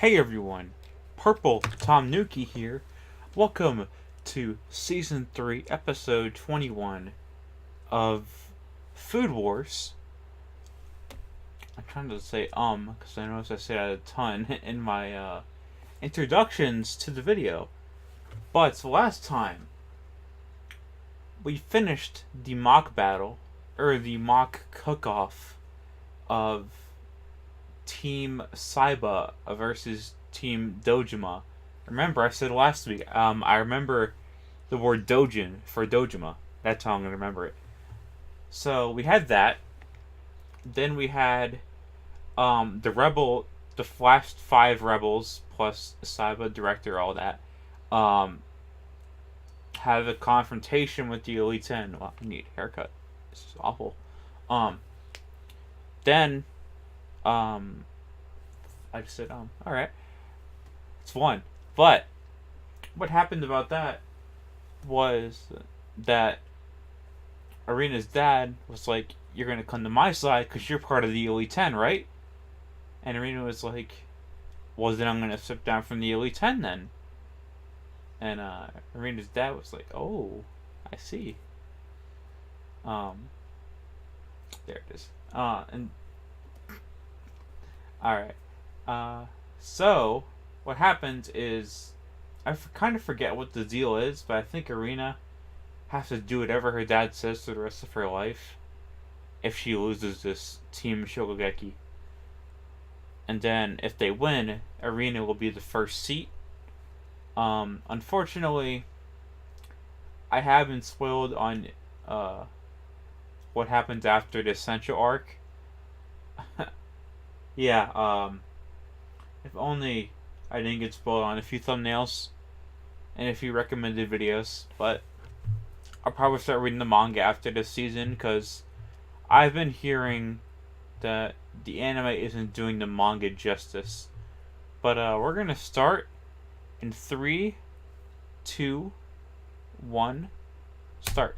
Hey everyone, Purple Tom Nuki here. Welcome to Season 3, Episode 21 of Food Wars. I'm trying to say because I noticed I say that a ton in my introductions to the video. But last time, we finished the mock battle, or the mock cook-off of Team SAIBA versus Team Dojima. Remember, I said last week, I remember the word Dojin for Dojima. That's how I'm going to remember it. So, we had that. Then we had the last 5 rebels, plus SAIBA, director, all that, have a confrontation with the Elite 10. Well, I need a haircut. This is awful. Then, I just said, alright. It's one. But what happened about that was that Arena's dad was like, "You're gonna come to my side because you're part of the Elite 10, right?" And Arena was like, "Well, then I'm gonna step down from the Elite 10 then." And Arena's dad was like, "Oh, I see." There it is. And alright. So what happens is kind of forget what the deal is, but I think Arena has to do whatever her dad says for the rest of her life if she loses this Team Shokugeki. And then if they win, Arena will be the first seat. Unfortunately, I have been spoiled on what happens after the Essential arc. Yeah, if only I didn't get spoiled on a few thumbnails and a few recommended videos, but I'll probably start reading the manga after this season because I've been hearing that the anime isn't doing the manga justice. But we're gonna start in 3, 2, 1, start.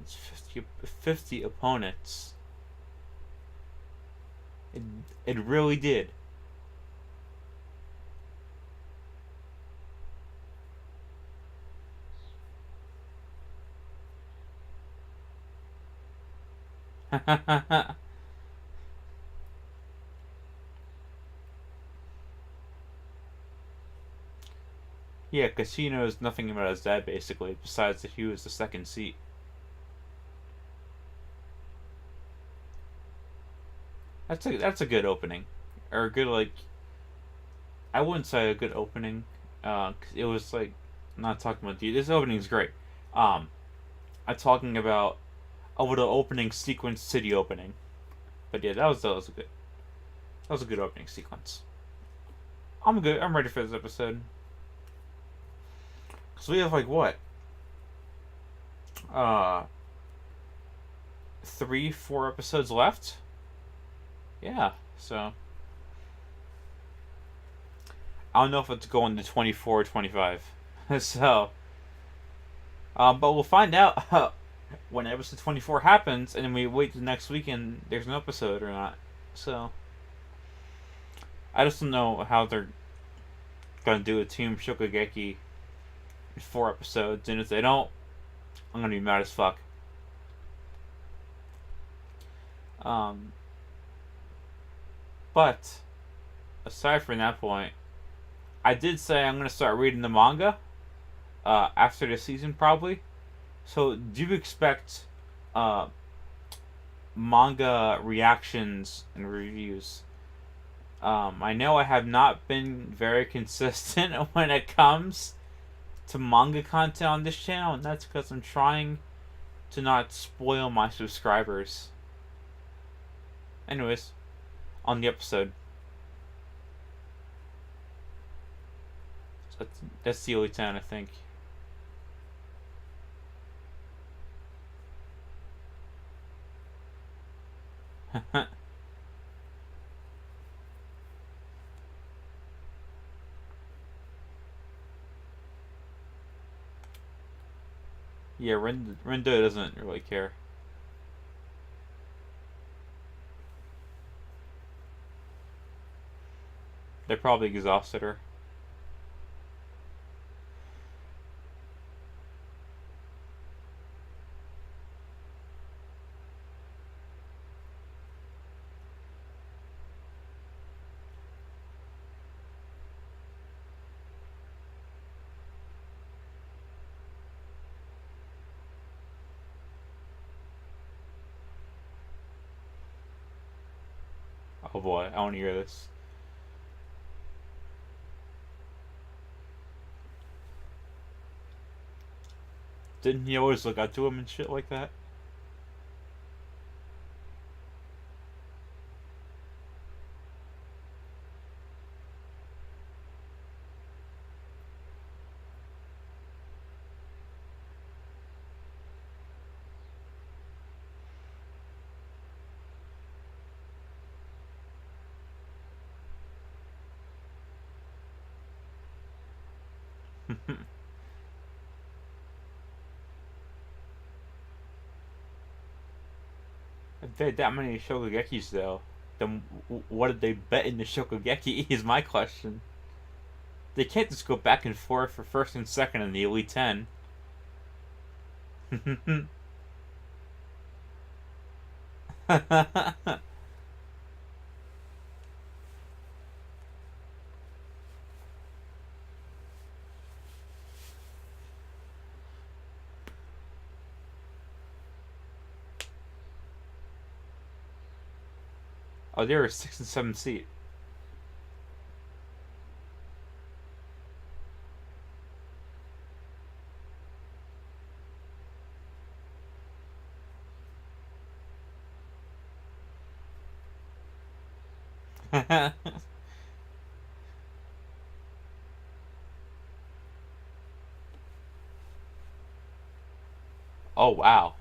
It's 50 opponents. It really did. Yeah, because he knows nothing about his dad, basically, besides that he was the second seat. That's a good opening. Or a good, like... I wouldn't say a good opening. 'Cause it was, like... I'm not talking about the... This opening is great. I'm talking about... Oh, the opening sequence to the opening. But yeah, that was a good... That was a good opening sequence. I'm good. I'm ready for this episode. So we have like what? 3, 4 episodes left? Yeah, so I don't know if it's going to 24 or 25. So but we'll find out when episode 24 happens, and then we wait the next week and there's an episode or not. So I just don't know how they're gonna do a Team Shokugeki in 4 episodes, and if they don't, I'm gonna be mad as fuck. But aside from that point, I did say I'm gonna start reading the manga after the season, probably. So do expect manga reactions and reviews. I know I have not been very consistent when it comes to manga content on this channel, and that's because I'm trying to not spoil my subscribers. Anyways, on the episode. So that's the Elite 10, I think. Yeah, Rendo doesn't really care. They probably exhausted her. Oh boy, I want to hear this. Didn't he always look up to him and shit like that? If they had that many Shokugekis, though, then what did they bet in the Shokugeki? Is my question. They can't just go back and forth for first and second in the Elite Ten. Oh, they were 6th and 7th seed. Oh wow.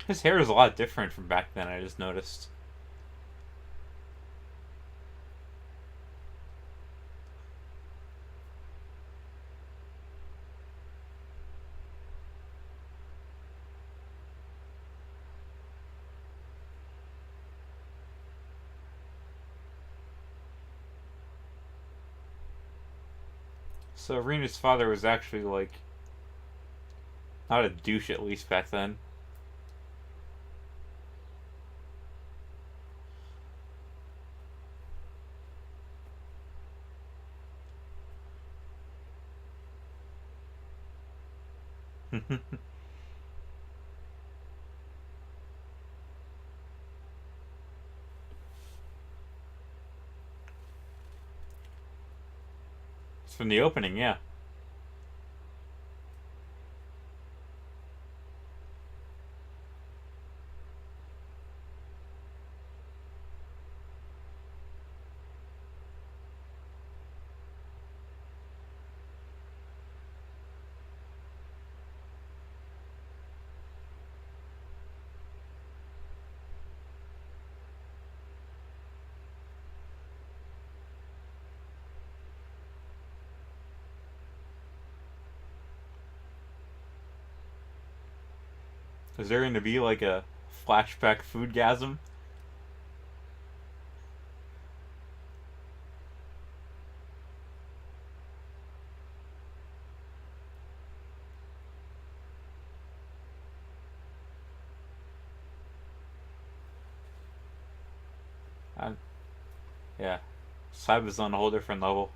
His hair is a lot different from back then. I just noticed. So Rena's father was actually like not a douche, at least back then. It's from the opening, yeah. Is there going to be like a flashback foodgasm? I, yeah. SAIBA's on a whole different level.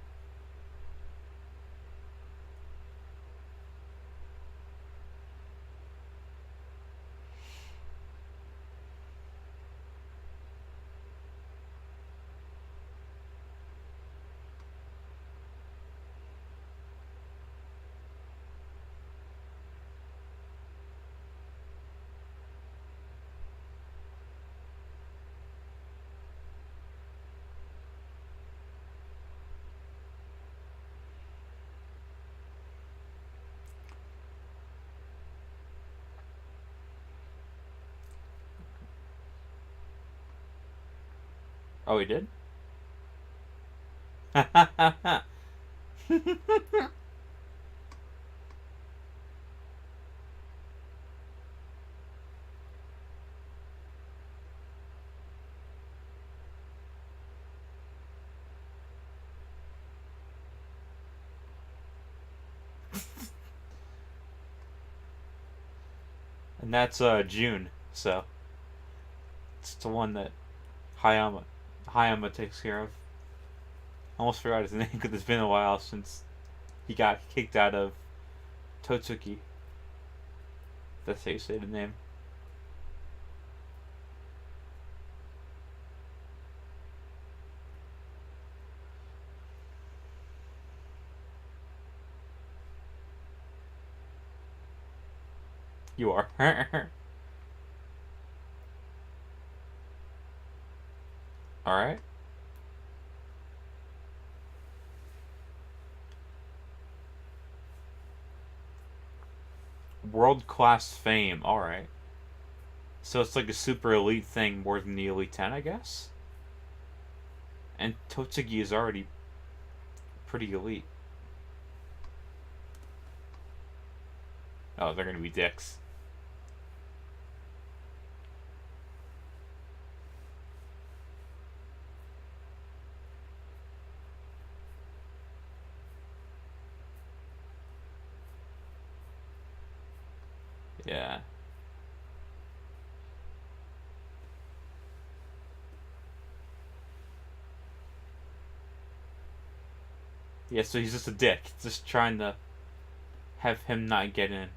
Oh, he did? and that's June. So it's the one that Hayama takes care of. I almost forgot his name because it's been a while since he got kicked out of Totsuki. That's how you say the name. You are. Alright. World class fame. Alright. So it's like a super elite thing more than the Elite 10, I guess? And Totsuki is already pretty elite. Oh, they're gonna be dicks. Yeah. Yeah, so he's just a dick. Just trying to have him not get in.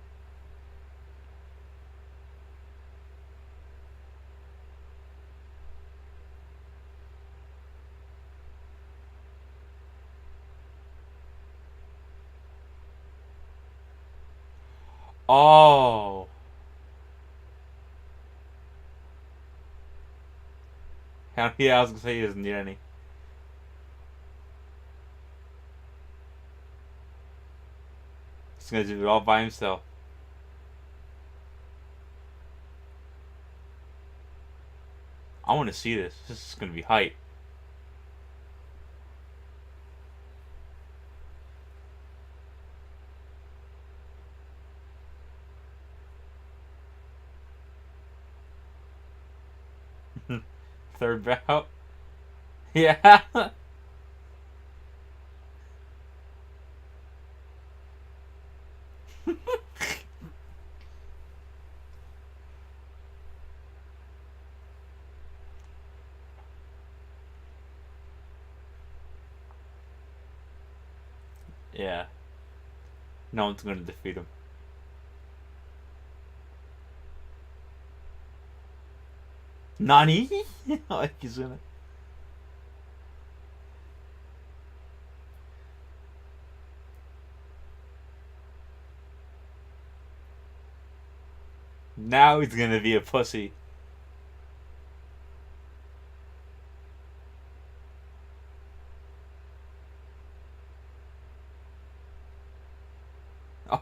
Oh. Yeah, I was gonna say he doesn't need any. He's gonna do it all by himself. I want to see this. This is gonna be hype. Third bout. Yeah. Yeah. No one's gonna defeat him. Nani? Like he's gonna. Now he's gonna be a pussy.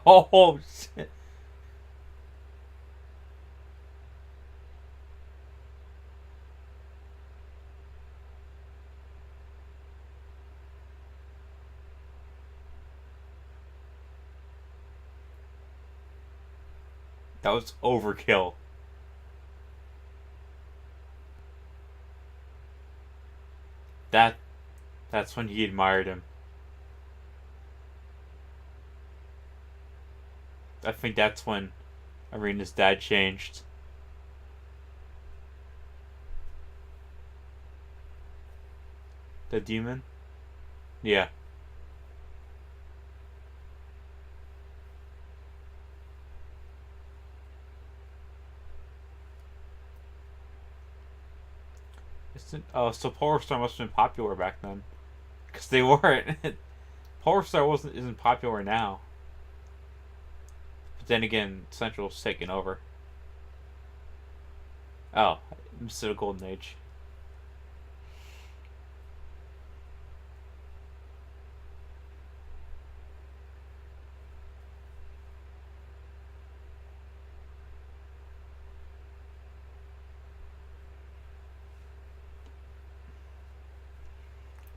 Oh shit. That was overkill. That that's when he admired him. I think that's when Arena's dad changed. The demon? Yeah. Oh, so Polar Star must have been popular back then. Because they weren't. Polar Star isn't popular now. But then again, Central's taken over. Oh, instead of Golden Age.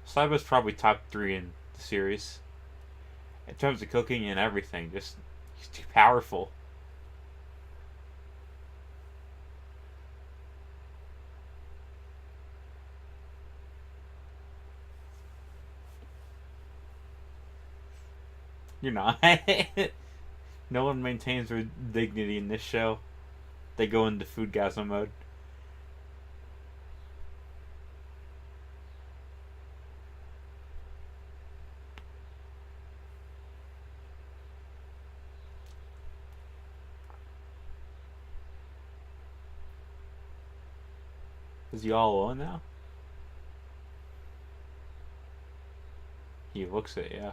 SAIBA's probably top 3 in the series. In terms of cooking and everything, just he's too powerful. You're not. No one maintains their dignity in this show. They go into foodgasm mode. Is he all alone now? He looks it, yeah.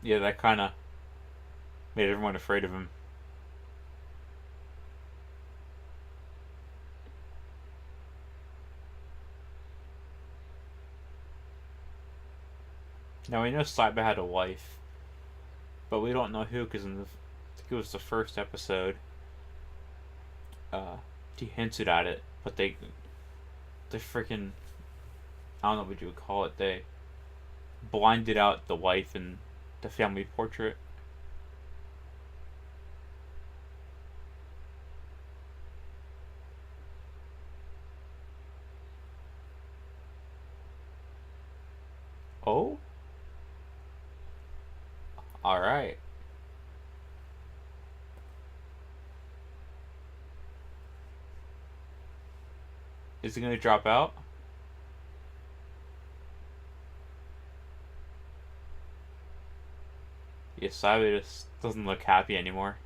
Yeah, that kind of made everyone afraid of him. Now we know SAIBA had a wife, but we don't know who because I think it was the first episode. He hinted at it, but they freaking, I don't know what you would call it. They blinded out the wife in the family portrait. Oh, all right. Is he gonna drop out? Yeah, SAIBA just doesn't look happy anymore.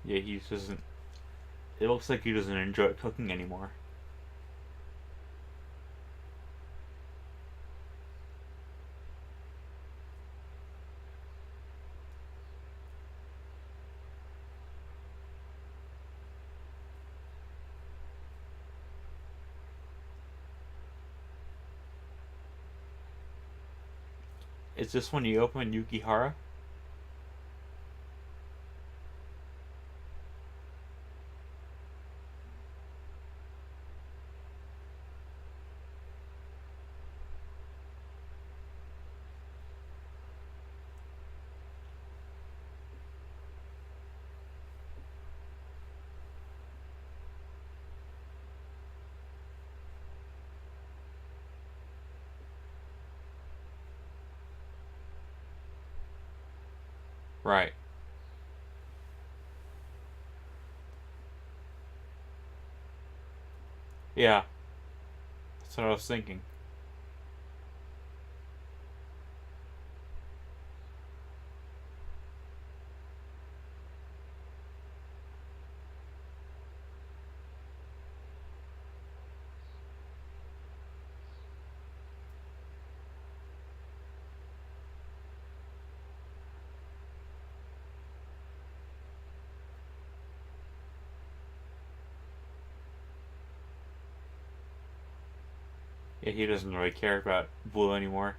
Yeah, he doesn't. It looks like he doesn't enjoy cooking anymore. Is this when you open Yukihara? Right. Yeah, that's what I was thinking. Yeah, he doesn't really care about Blue anymore.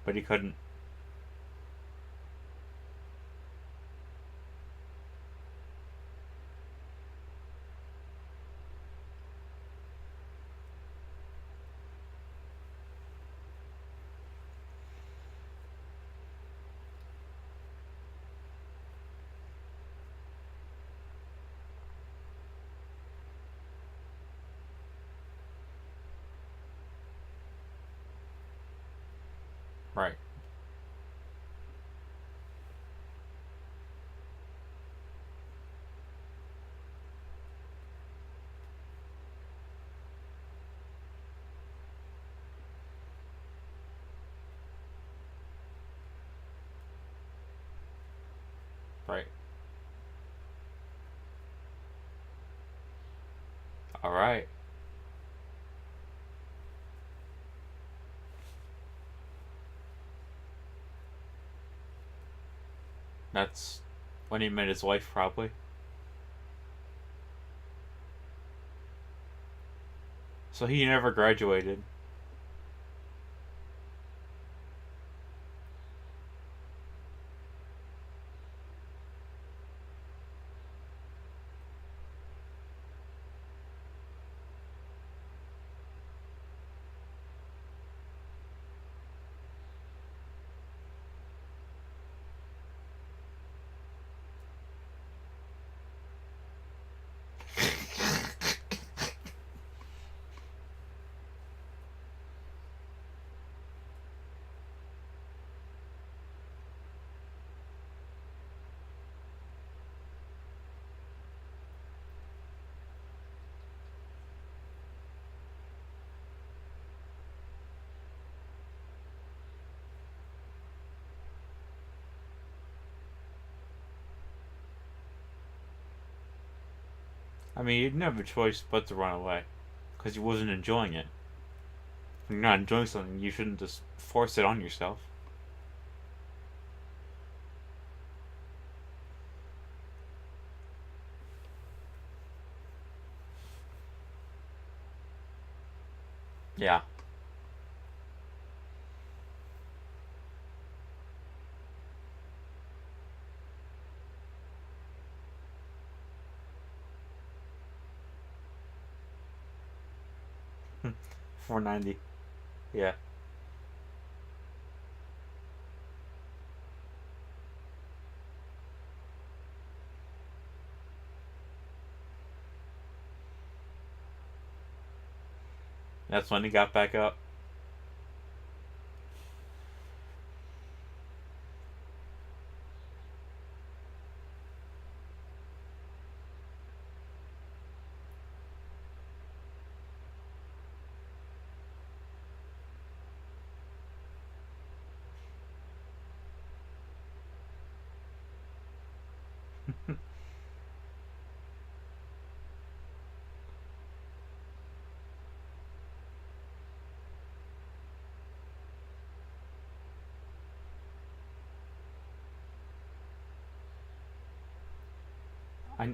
but he couldn't. Right. Right. All right. That's when he met his wife, probably. So he never graduated. I mean, he didn't have a choice but to run away, because he wasn't enjoying it. When you're not enjoying something, you shouldn't just force it on yourself. Yeah. $4.90. Yeah. That's when he got back up.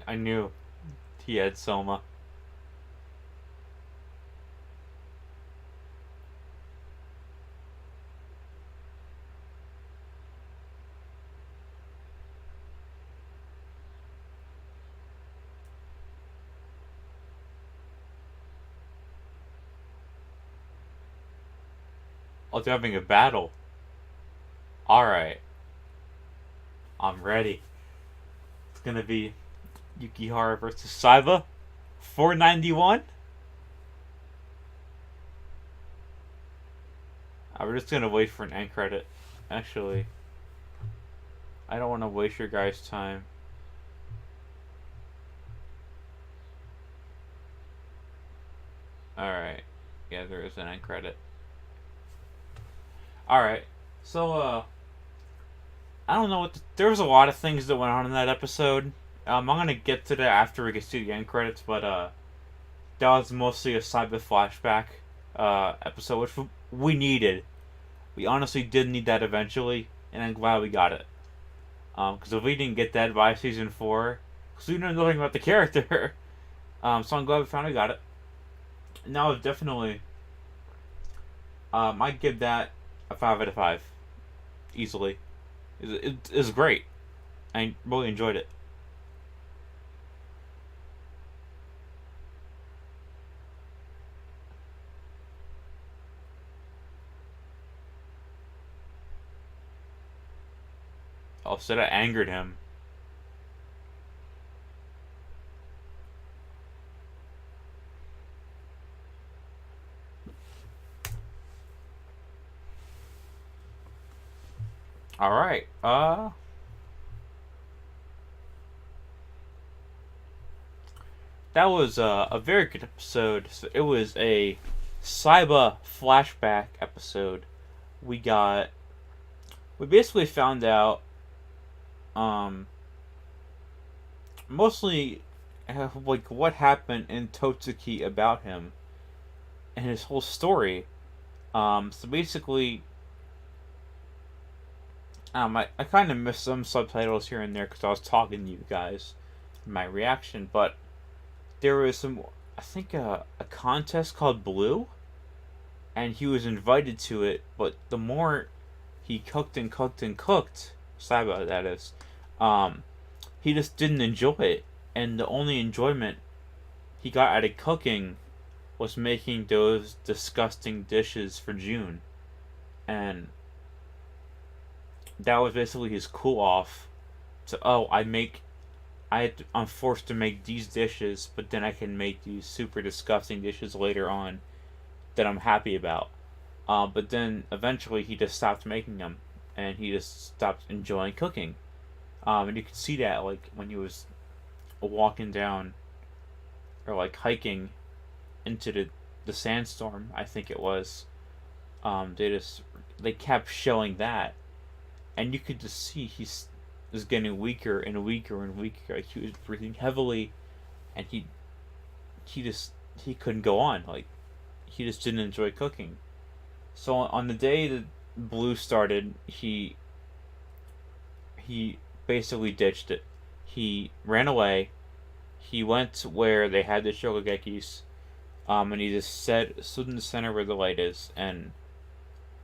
I knew he had Soma. Oh, they're having a battle. Alright. I'm ready. It's gonna be Yukihara versus SAIBA. $4.91. We're just gonna wait for an end credit. Actually, I don't want to waste your guys' time. Alright. Yeah, there is an end credit. Alright. So, I don't know what. There was a lot of things that went on in that episode. I'm gonna get to that after we get to the end credits, but, that was mostly a SAIBA flashback, episode, which we needed. We honestly did need that eventually, and I'm glad we got it. Because if we didn't get that by season 4, because we didn't know nothing about the character, so I'm glad we finally got it. Now, definitely, I'd give that a 5 out of 5. easily. It's great. I really enjoyed it. Oh, said I angered him. All right. That was a very good episode. So it was a SAIBA flashback episode. We basically found out, um, mostly like what happened in Totsuki about him and his whole story. So basically, I kind of missed some subtitles here and there because I was talking to you guys, my reaction. But there was I think a contest called Blue, and he was invited to it. But the more he cooked and cooked and cooked, SAIBA that is, he just didn't enjoy it, and the only enjoyment he got out of cooking was making those disgusting dishes for June, and that was basically his cool off. So I'm forced to make these dishes, but then I can make these super disgusting dishes later on that I'm happy about. But then eventually he just stopped making them, and he just stopped enjoying cooking. And you could see that like when he was walking down or like hiking into the sandstorm, I think it was. They kept showing that, and you could just see he was getting weaker and weaker and weaker. Like he was breathing heavily, and he couldn't go on. Like he just didn't enjoy cooking. So on the day that Blue started, he basically ditched it. He ran away. He went where they had the Shokugekis, and he just stood in the center where the light is, and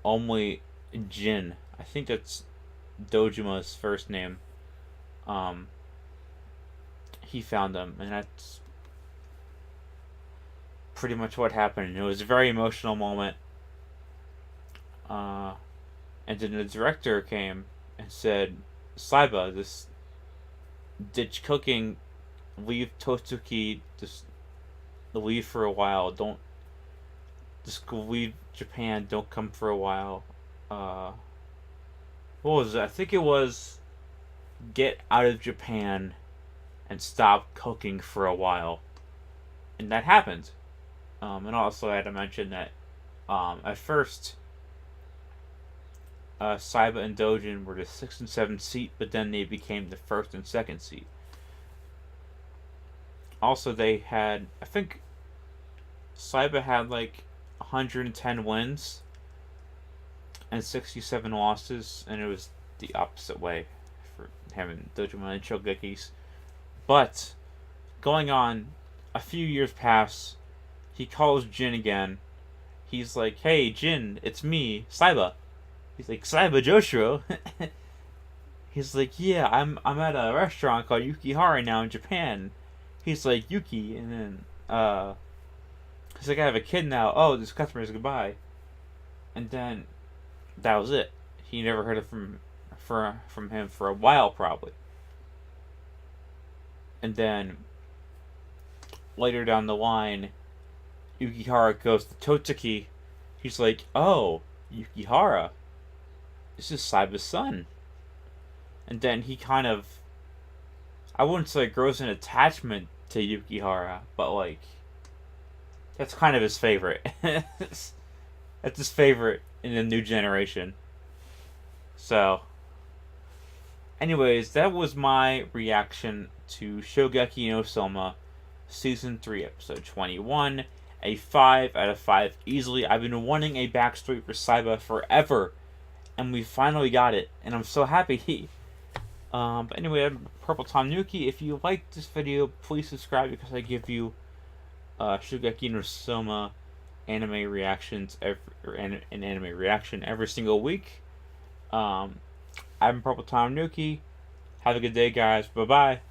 only Jin, I think that's Dojima's first name, he found them, and that's pretty much what happened. It was a very emotional moment. And then the director came and said, "SAIBA, this ditch cooking, leave Totsuki, just leave for a while. Don't just go leave Japan. Don't come for a while." What was it? I think it was get out of Japan and stop cooking for a while, and that happened. And also I had to mention that at first SAIBA and Dojin were the 6th and 7th seat, but then they became the 1st and 2nd seat. Also, they had, I think SAIBA had like 110 wins and 67 losses, and it was the opposite way for having Dojima and Shokugekis. But going on, a few years pass. He calls Jin again. He's like, "Hey Jin, it's me, SAIBA." He's like, "SAIBA Joshua." He's like, "Yeah, I'm at a restaurant called Yukihara now in Japan." He's like, "Yuki," and then he's like, "I have a kid now. Oh, this customer's goodbye." And then that was it. He never heard it from him for a while, probably. And then later down the line, Yukihara goes to Totsuki. He's like, "Oh, Yukihara, this is SAIBA's son." And then he kind of, I wouldn't say grows an attachment to Yukihara, but like, that's kind of his favorite. That's his favorite in the new generation. So, anyways, that was my reaction to Shokugeki no Soma, Season 3, Episode 21. A 5 out of 5 easily. I've been wanting a backstory for SAIBA forever, and we finally got it, and I'm so happy. But anyway, I'm Purple Tom Nuki. If you liked this video, please subscribe because I give you Shokugeki no Soma anime reactions an anime reaction every single week. I'm Purple Tom Nuki. Have a good day, guys. Bye bye.